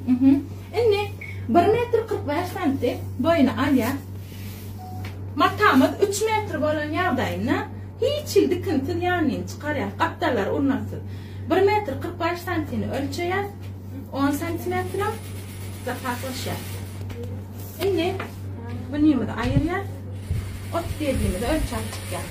Inni 1,45 santim boyuna al ya. Matamız 3 metre bolan yağdayına hiç ildikintin yanını çıkar ya. Kaptalar olmasın. 1,45 santini ölçüyor. 10 santimetre zapaklaşıyor. Inni bunu da ayırıyor. Ot dediğimde ölçer çıkıyor.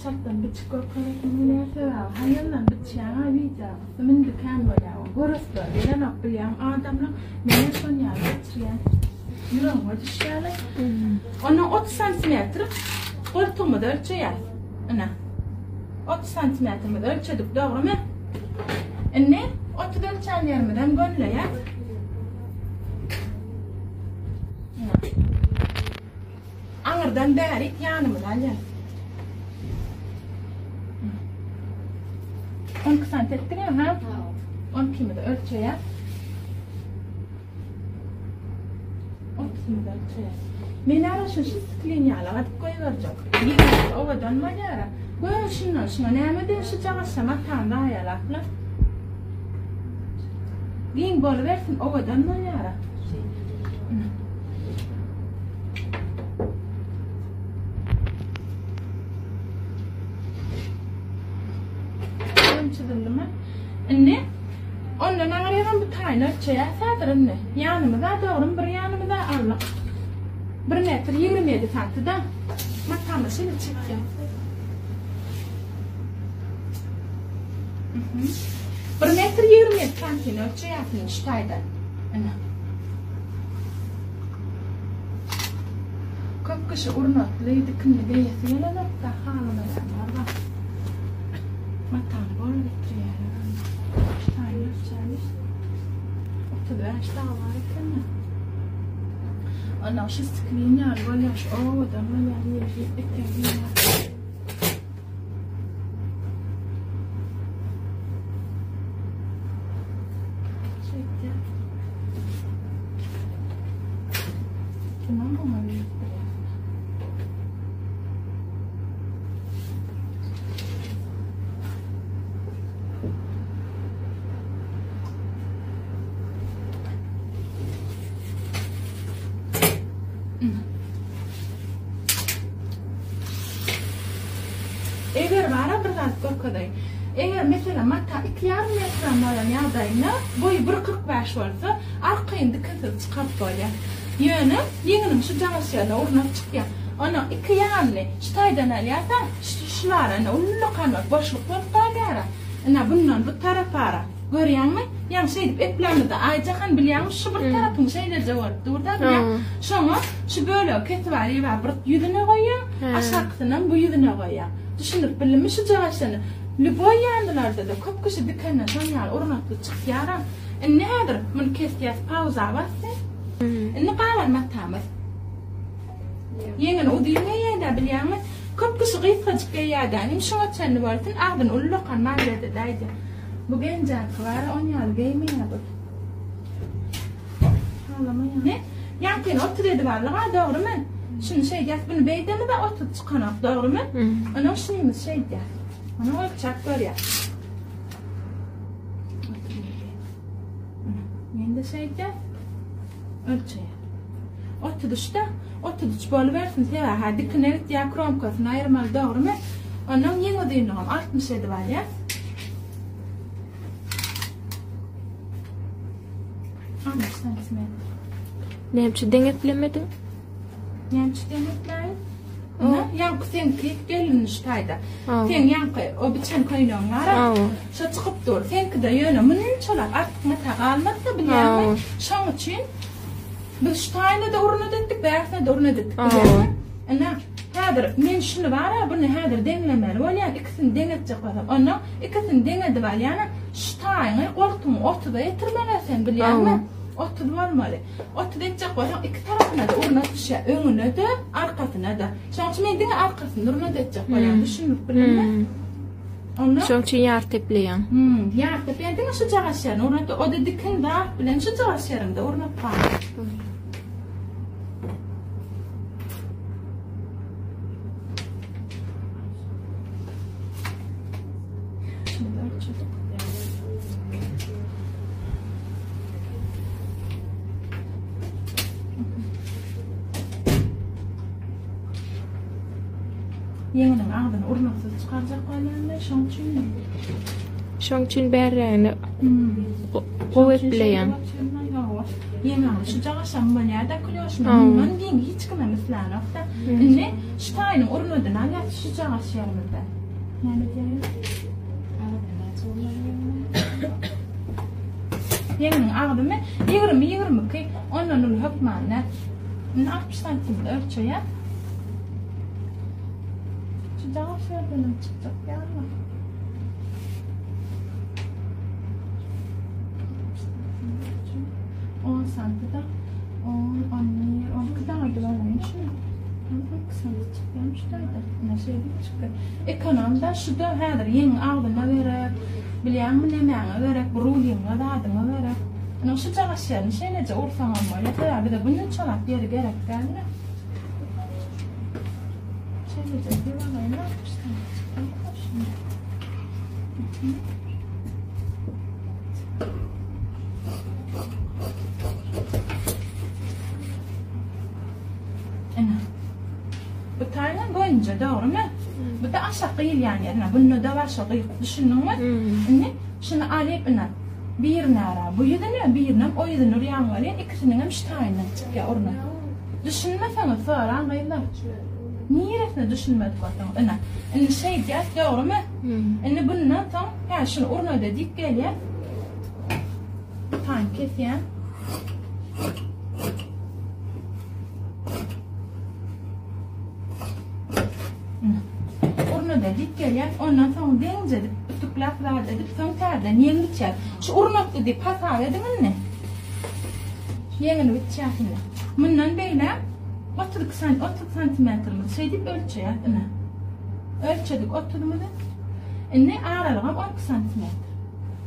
Çaptan bir çıkıyor kalırken mesela hayalden bir çiğana vica semin diken var ya gorusda gelen akbilyam adamla mene son yerde çiğen yürüyorum var dışarı ona 30 santimetre koltuğumu da ölçüyor ana 30 santimetre mi de ölçüdük doğru mu? Anne 30 ölçen yermeden gönle ya ağırdan beri yanımdan ya 10 santimetre ha? 10 kimi de ölçüyor. 10 kimi de ölçüyor. Men arasın şu sıkılın yağla atıp koyuvercek. Yine ovadan mı yara? Koyun şuna neyme şu çalışma tanda ayalakla. Giyin bol versin ovadan mı yara? Anne, ondan ağrıyan bir tane ölçüye sadır anne. Yanımıza doğru bir yanımıza Allah. 1,27 santim da matamı şimdi çıkıyor. 1,27 santim ölçü yapmış tayda. Anne. Çok kişi urnatlıydı kındı beyesi yana nokta halına yanlar var. Matamı bol getiriyor. تبعش دعوة كنا أنا شو سكريني على ولا شو ده ما يعني في التكليم شيء كمان ما eğer bana biraz korkudayım. Eğer mesela matta 2,5 metre olan yağdayına boyu 1,45 varsa arkayın dikkatli çıkart böyle. Yönüm şu camasıyla oruna çıkıyor. Ona 2,5 ştaydan alıyata şularına ullu kanmak boşluk var tağara. Ana bundan bu tarafara. Görüyor musun? Yani şey eplerini de aycakan biliyor şu bir tarafın şeyler cevap durda biliyor. Sonra şu böyle ketvari var bir yüzüne koyuyor. Aşağıdan bu yüzüne koyuyor. Düşünüp bilmiş şu cevaplarını. Lüboy yandılarda da çok kişi dükkanına sonyal ornaklı çıkıyaran. Ne hadır? Mun kestiyas pauza varsa. Ne kadar matamız? Yengen udilmeye de biliyor musun? Çok kişi gıyıfka çıkıyadan. İmşu açanı vartın ağdın ullukan mağazada daydı. Bu gençler kıvara onyal giymeyi yapıp. Ne? Yankın oturuyordu varlığa doğru mu? Şimdi şey yaz bunu beydemi de otur çıkanak doğru mu? Ona şunumuz şey yaz. Ona ölçak böyle yaz. Yende şey yaz. Ölçüye. Otuduş böyle versin teva. Hadi kınerit ya krom kasın ayırmalı doğru mu? Onun yeni duyunum 67 var yaz. Nemçi denetlemedin? Nemçi denetleyin. Yankı senki gelin iştayda. Sen yankı o biçen koyunan var. Şu çıkıp dur. Senki de yönü münün çolak artık mata almak da biliyor musun? Şun için biz iştayla da urunu dettik, bersine de urunu dettik biliyor musun? Hadır, men şunu var ya, bunu hadır denlemeli. Öyle yani ikisini denetecek var. Onu ikisini denedi var yani iştayını ortumu ortada yetirmeli sen biliyor musun? Otu olmalı. Otu edecek olsan iki tarafına da urnat düşe. Önüne de arkasına da. Şoň üçin men diňe arkasynda urnat edecek bolýan. Düşünüp bilenmi? Onu Şoň üçin ýar tepleýän. Ýar tepleýän diňe şu jagaşýan. Urnat o da dikin da bilen şu jagaşýarynda urnat bar. Yeňiniň agdyny urnaksız çykarjak bolýandy, şoň üçin. Şoň üçin bärrägini gowy etleýän. Yeňiň şu jagaşan bolýar-da kulýoşyny. Ondan diň hiç kime mislanokda. Ine şu taýynyň urnadan alýar şu jagaşýarynda. Näme diýelim? Yeňiniň agdyny 20-22 ondan ul hökmanlar. 60 santimde ölçüýär. Daha şöyle çıkacak yani. On santimde 10 kadar varmış. 12 santim çıkmış da ne şey çıktı. Ekonomda şu da hazır yeni aldıma göre bilýärmi näme göre ruhyňa da adyma göre. Ana şu jagaşýarny şeýleje ursaňam bolýar. Bir de bunu çalap beri gerek geldi. Şeýleje bir wagtda bu taýlan goýunja dogrymy? Bu da aşağı ýylýan ýerine. Bunu da aşağı düşündiňmi? Ine şunu alyp ina bir nara bu ýerine bir nam o ýerine ýan bolýan ikisiniň hem ştaýynyň çykýa urna. Düşünmeseňiz soran gaýlar. Niýeresine düşünmedik batam. Ina şey diýär dogrymy? Ine bundan soň ha şunu urna dedik gelýär. Taň kesýän. Dedik gelýär, ondan soň deňje edip, tutuklap zat edip, soň täze ýeňi bitýär. Şu urnakdy diýip hasap ediňmi? Ýeňini bitýär. Mundan beýle 30 santimetrli şey diýip ölçýär. Ölçedik 30-mydy. Ine aralygam 12 santimetr.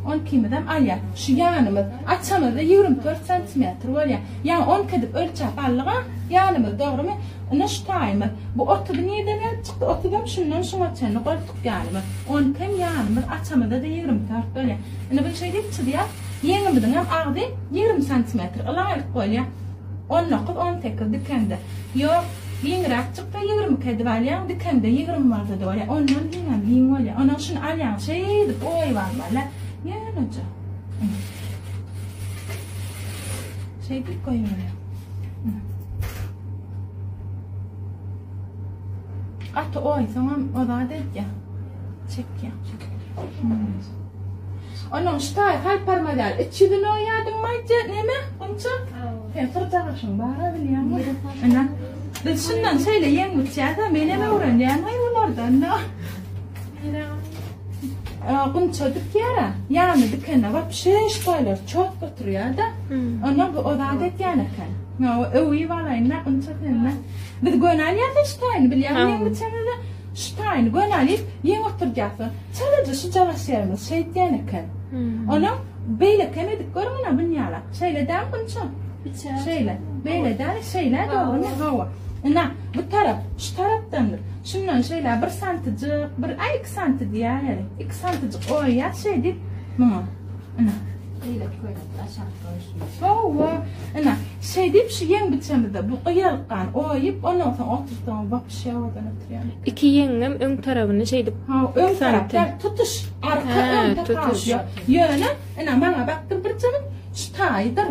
12 midem alýar. Şu ýanymyz, açamyzda 24 santimetr bolýar. Ýani 12 diýip ölçäp allyga, ýanymyz dogrymy? Ine şu taýmy. Bu 30 niýeden çykdy? 30 şundan şoňa çenli goltuk ýanymy. 10 hem ýanymyz açamyzda da 24 bolýar. Ine bu şey diýip çydýar. Ýeňimizden hem agdy 20 santimetr alaýyk bolýar. 19-18 dikende. Ýok, ýeňirak çykdy 20 kedip alýan, dikende 20 barda bolýar. Ondan ýeňem ýeň bolýar. Ona şunu alýan şey diýip oýbarmalar. Ýa-da. Şey diýip goýmalar. Atı oy, tamam o da dedi ya. Çek ya. Onun ştay hal parmadal. İçidin o yadın mayca neme? Bunca? Fırtağışın bara bilýärmi? Ana. Şundan şeýle ýeň uçýarda meneme öwrenýän haýwanlardan da. Bunca dikýara. Ýani dikene bap şeş baýlar çok götürýär da. Ona bu o da dedi ýani kan. No, öwi walaýna bunca tenne. Biz gönalýär ştaýny bilýärmi ýeňi ştaýny gönalyp ýeň oturjaksy. Çalaja şu jagaşýarymyz şeýtýan eken. Ona beýle kemedik görmüňa bilýärler. Şeýledän bunça. Şeýle. Beýledän şeýle dogrymy hawa. Ina bu tarap şu tarapdandyr. Şundan şeýle 1 santyjyk, 2 santy diýär. 2 santyjyk oýar şey diýip muňa. Ina beýle koýup aşağı goýuşmy. Hawa. Ina şey diýip şu ýeň biçemizde bu ýalkan oýup ondan soň oturtdan bap şeýadan oturýar. İki ýeňim öň tarabyny şey diýip öň tarapda tutuş, arka ön tutuş. Ýöne, ina maňa bakdyr bir çemik şu taýdyr.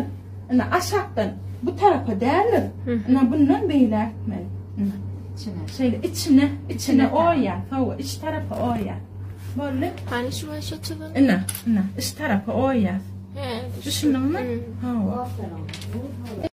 Ina aşakdan bu tarafa dälir. Ina bundan beýle etmeli. İçine oýar, hawa iç tarafa oýar. Bolly. Hani şu aşaçylan. Ina, iç tarafa oýar. Düşündiňmi? Hawa.